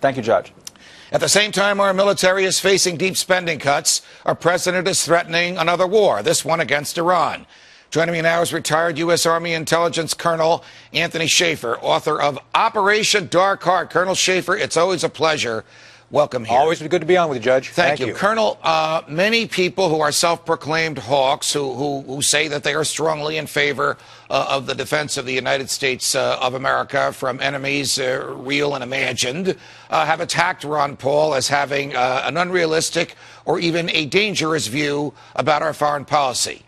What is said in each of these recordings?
Thank you, Judge. At the same time our military is facing deep spending cuts, our president is threatening another war, this one against Iran. Joining me now is retired U.S. Army Intelligence Colonel Anthony Shaffer, author of Operation Dark Heart. Colonel Shaffer, it's always a pleasure. Welcome here. Always good to be on with you, Judge. Thank you. Colonel, many people who are self-proclaimed hawks, who say that they are strongly in favor of the defense of the United States of America from enemies real and imagined, have attacked Ron Paul as having an unrealistic or even a dangerous view about our foreign policy.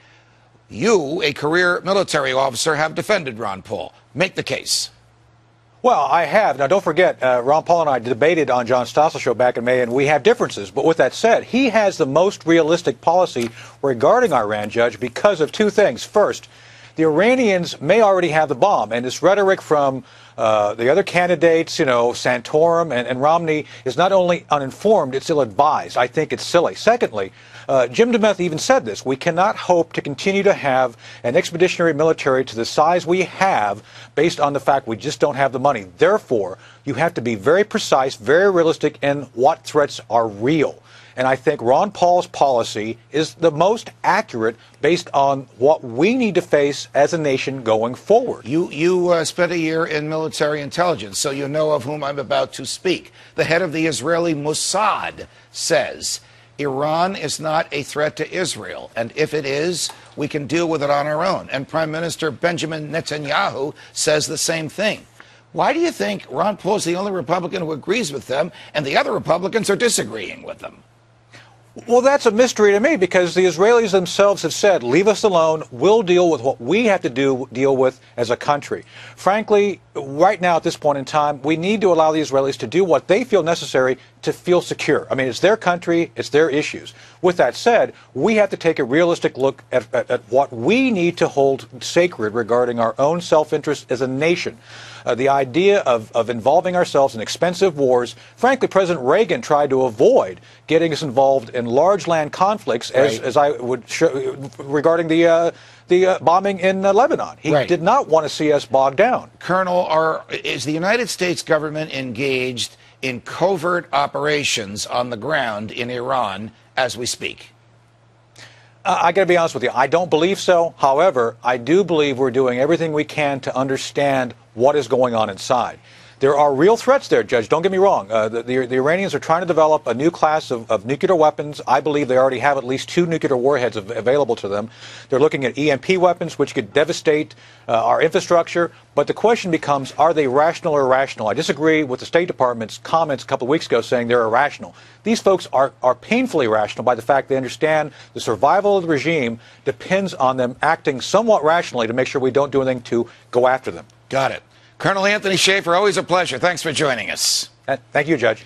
You, a career military officer, have defended Ron Paul. Make the case. Well, I have. Now, don't forget, Ron Paul and I debated on John Stossel's show back in May, and we have differences. But with that said, he has the most realistic policy regarding Iran, Judge, because of two things. First, the Iranians may already have the bomb, and this rhetoric from the other candidates, Santorum and Romney, is not only uninformed, it's ill-advised. I think it's silly. Secondly, Jim DeMeth even said this. We cannot hope to continue to have an expeditionary military to the size we have based on the fact we just don't have the money. Therefore, you have to be very precise, very realistic in what threats are real. And I think Ron Paul's policy is the most accurate based on what we need to face as a nation going forward. You spent a year in military intelligence, so you know of whom I'm about to speak. The head of the Israeli Mossad says Iran is not a threat to Israel, and if it is, we can deal with it on our own. And Prime Minister Benjamin Netanyahu says the same thing. Why do you think Ron Paul is the only Republican who agrees with them, and the other Republicans are disagreeing with them? Well, that's a mystery to me, because the Israelis themselves have said, leave us alone, we'll deal with what we have to deal with as a country. Frankly, right now at this point in time, we need to allow the Israelis to do what they feel necessary to feel secure. I mean, it's their country, it's their issues. With that said, we have to take a realistic look at what we need to hold sacred regarding our own self-interest as a nation. The idea of involving ourselves in expensive wars, frankly, President Reagan tried to avoid getting us involved in large land conflicts, as I would show, regarding the bombing in Lebanon. He did not want to see us bogged down. Colonel, is the United States government engaged in covert operations on the ground in Iran as we speak? I got to be honest with you. I don't believe so. However, I do believe we're doing everything we can to understand what is going on inside. There are real threats there, Judge. Don't get me wrong. The Iranians are trying to develop a new class of nuclear weapons. I believe they already have at least 2 nuclear warheads available to them. They're looking at EMP weapons, which could devastate our infrastructure. But the question becomes, are they rational or irrational? I disagree with the State Department's comments a couple of weeks ago saying they're irrational. These folks are painfully irrational by the fact they understand the survival of the regime depends on them acting somewhat rationally to make sure we don't do anything to go after them. Got it. Colonel Anthony Shaffer, always a pleasure. Thanks for joining us. Thank you, Judge.